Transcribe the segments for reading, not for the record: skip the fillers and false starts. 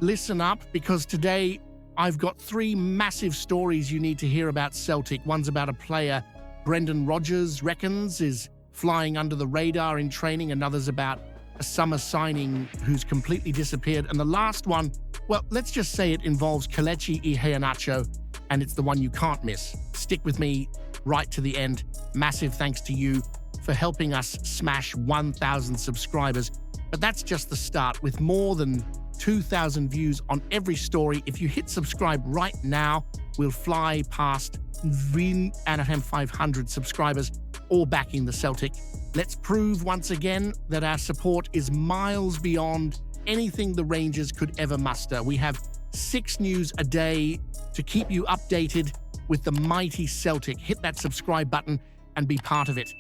listen up, because today I've got three massive stories you need to hear about Celtic. One's about a player Brendan Rodgers reckons is flying under the radar in training. Another's about a summer signing who's completely disappeared. And the last one, well, let's just say it involves Kelechi Iheanacho, and it's the one you can't miss. Stick with me right to the end. Massive thanks to you for helping us smash 1,000 subscribers. But that's just the start. With more than 2,000 views on every story, if you hit subscribe right now, we'll fly past 500 subscribers, all backing the Celtic. Let's prove once again that our support is miles beyond anything the Rangers could ever muster. We have 6 news a day to keep you updated with the mighty Celtic. Hit that subscribe button and be part of it.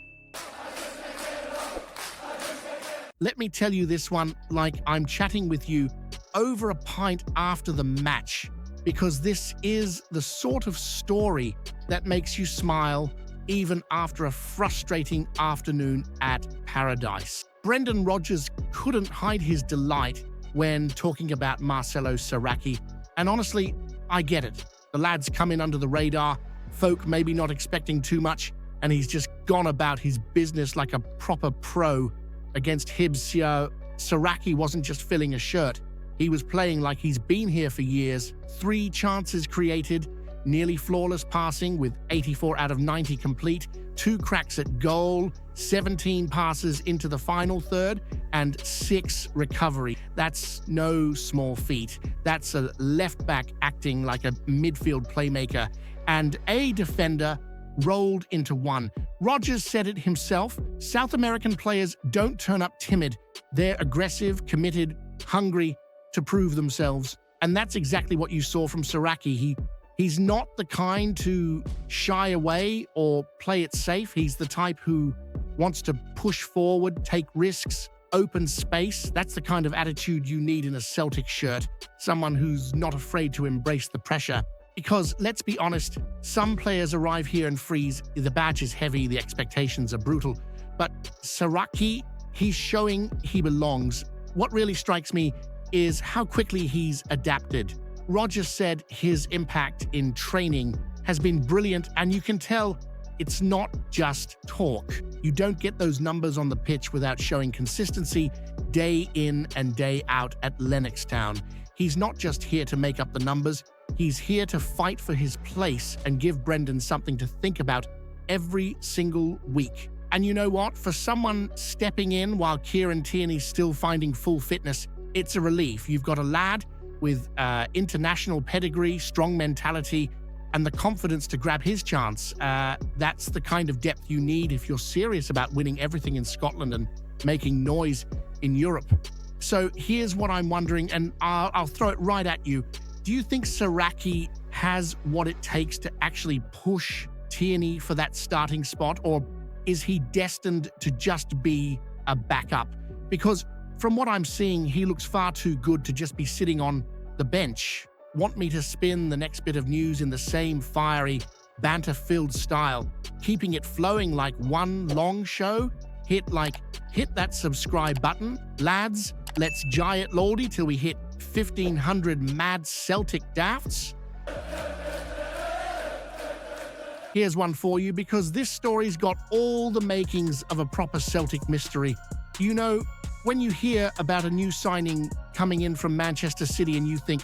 Let me tell you this one like I'm chatting with you over a pint after the match, because this is the sort of story that makes you smile even after a frustrating afternoon at Paradise. Brendan Rodgers couldn't hide his delight when talking about Marcelo Saracchi. And honestly, I get it. The lad's come in under the radar, folk maybe not expecting too much, and he's just gone about his business like a proper pro. Against Hibs, Saracchi wasn't just filling a shirt. He was playing like he's been here for years. 3 chances created, nearly flawless passing with 84 out of 90 complete, 2 cracks at goal, 17 passes into the final third, and 6 recovery. That's no small feat. That's a left back acting like a midfield playmaker, and a defender rolled into one. Rodgers said it himself, South American players don't turn up timid. They're aggressive, committed, hungry to prove themselves. And that's exactly what you saw from Saracchi. He's not the kind to shy away or play it safe. He's the type who wants to push forward, take risks, open space. That's the kind of attitude you need in a Celtic shirt. Someone who's not afraid to embrace the pressure. Because, let's be honest, some players arrive here and freeze. The badge is heavy, the expectations are brutal. But Saracchi, he's showing he belongs. What really strikes me is how quickly he's adapted. Rodgers said his impact in training has been brilliant, and you can tell it's not just talk. You don't get those numbers on the pitch without showing consistency day in and day out at Lennoxtown. He's not just here to make up the numbers. He's here to fight for his place and give Brendan something to think about every single week. And you know what? For someone stepping in while Kieran Tierney's still finding full fitness, it's a relief. You've got a lad with international pedigree, strong mentality, and the confidence to grab his chance. That's the kind of depth you need if you're serious about winning everything in Scotland and making noise in Europe. So here's what I'm wondering, and I'll throw it right at you. Do you think Saracchi has what it takes to actually push Tierney for that starting spot, or is he destined to just be a backup? Because from what I'm seeing, he looks far too good to just be sitting on the bench. Want me to spin the next bit of news in the same fiery, banter-filled style, keeping it flowing like one long show? Hit that subscribe button. Lads, let's jay it lordy till we hit 1,500 mad Celtic dafts. Here's one for you, because this story's got all the makings of a proper Celtic mystery. You know, when you hear about a new signing coming in from Manchester City and you think,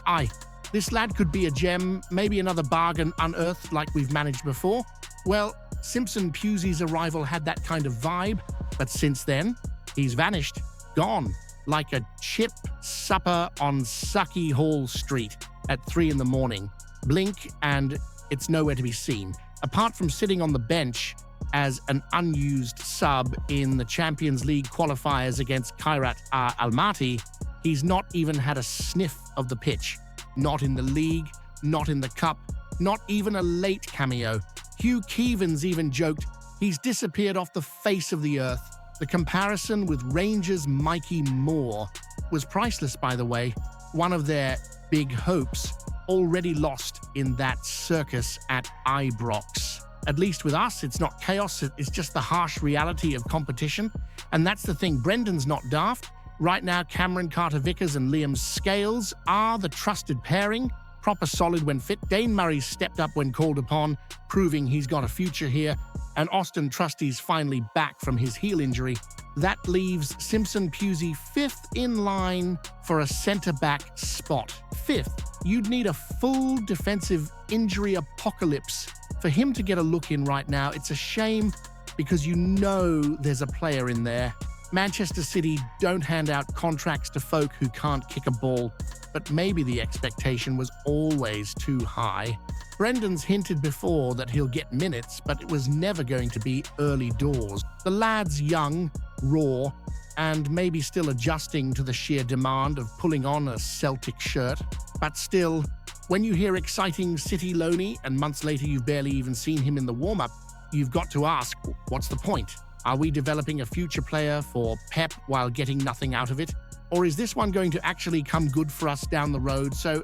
this lad could be a gem, maybe another bargain unearthed like we've managed before. Well, Simpson Pusey's arrival had that kind of vibe, but since then, he's vanished, gone, like a chip supper on Sucky Hall Street at 3 a.m. Blink and it's nowhere to be seen. Apart from sitting on the bench as an unused sub in the Champions League qualifiers against Kairat Almaty, he's not even had a sniff of the pitch. Not in the league, not in the cup, not even a late cameo. Hugh Keevans even joked he's disappeared off the face of the earth. The comparison with Rangers' Mikey Moore was priceless, by the way. One of their big hopes already lost in that circus at Ibrox. At least with us, it's not chaos, it's just the harsh reality of competition. And that's the thing, Brendan's not daft. Right now, Cameron Carter-Vickers and Liam Scales are the trusted pairing, proper solid when fit. Dane Murray's stepped up when called upon, proving he's got a future here, and Austin Trusty's finally back from his heel injury. That leaves Simpson Pusey fifth in line for a centre-back spot. Fifth, you'd need a full defensive injury apocalypse for him to get a look in right now. It's a shame because you know there's a player in there. Manchester City don't hand out contracts to folk who can't kick a ball, but maybe the expectation was always too high. Brendan's hinted before that he'll get minutes, but it was never going to be early doors. The lad's young, raw, and maybe still adjusting to the sheer demand of pulling on a Celtic shirt. But still, when you hear exciting City loanee and months later you've barely even seen him in the warm-up, you've got to ask, what's the point? Are we developing a future player for Pep while getting nothing out of it? Or is this one going to actually come good for us down the road? So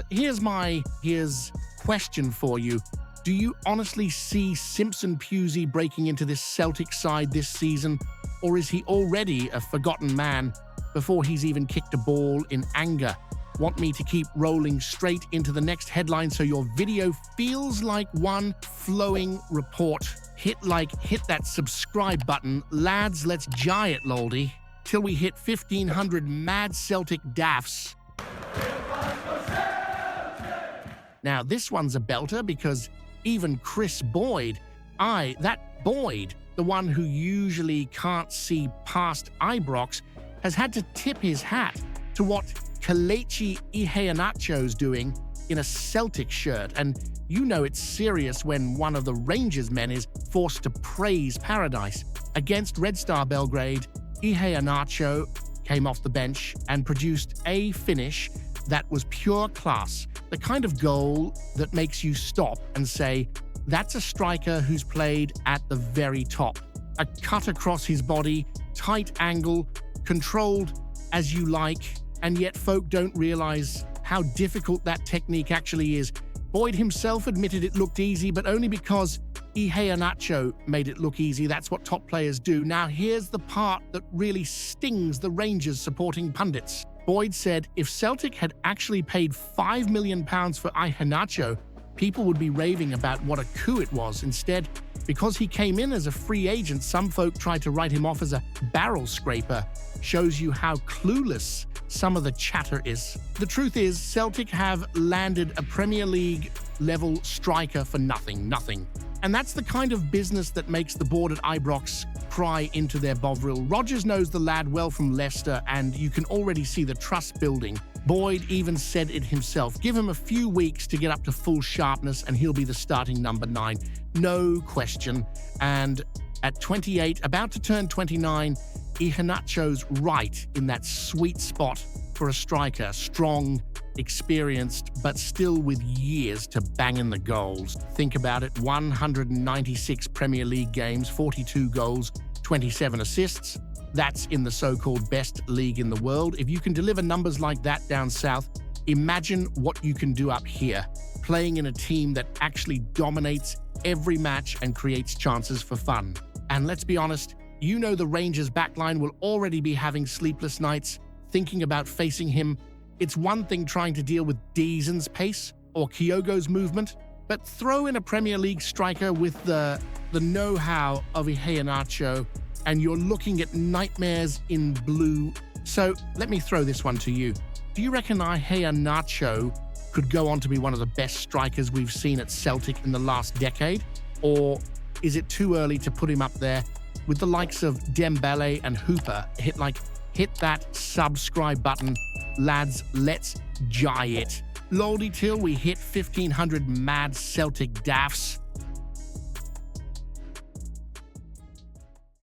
here's question for you. Do you honestly see Simpson Pusey breaking into this Celtic side this season? Or is he already a forgotten man before he's even kicked a ball in anger? Want me to keep rolling straight into the next headline so your video feels like one flowing report? Hit that subscribe button. Lads, let's jie it, Loldy, till we hit 1,500 mad Celtic daffs. Now, this one's a belter because even Chris Boyd, that Boyd, the one who usually can't see past Ibrox, has had to tip his hat to what Kelechi Iheanacho's doing in a Celtic shirt. And you know it's serious when one of the Rangers men is forced to praise paradise. Against Red Star Belgrade, Iheanacho came off the bench and produced a finish that was pure class. The kind of goal that makes you stop and say, that's a striker who's played at the very top. A cut across his body, tight angle, controlled as you like, and yet folk don't realize how difficult that technique actually is. Boyd himself admitted it looked easy, but only because Iheanacho made it look easy. That's what top players do. Now, here's the part that really stings the Rangers supporting pundits. Boyd said if Celtic had actually paid £5 million for Iheanacho, people would be raving about what a coup it was. Instead, because he came in as a free agent, some folk tried to write him off as a barrel scraper. Shows you how clueless some of the chatter is. The truth is, Celtic have landed a Premier League level striker for nothing. And that's the kind of business that makes the board at Ibrox cry into their bovril. Rodgers knows the lad well from Leicester, and you can already see the trust building. Boyd even said it himself. Give him a few weeks to get up to full sharpness and he'll be the starting number 9. No question. And at 28, about to turn 29, Iheanacho's right in that sweet spot for a striker. Strong, experienced, but still with years to bang in the goals. Think about it, 196 Premier League games, 42 goals, 27 assists. That's in the so-called best league in the world. If you can deliver numbers like that down south, imagine what you can do up here, playing in a team that actually dominates every match and creates chances for fun. And let's be honest, you know the Rangers backline will already be having sleepless nights, thinking about facing him. It's one thing trying to deal with Deason's pace or Kyogo's movement, but throw in a Premier League striker with the know-how of Iheanacho, and you're looking at nightmares in blue. So let me throw this one to you. Do you reckon Iheanacho could go on to be one of the best strikers we've seen at Celtic in the last decade? Or is it too early to put him up there with the likes of Dembele and Hooper? Hit that subscribe button. Lads, let's jie it. Loldy till we hit 1,500 mad Celtic daffs.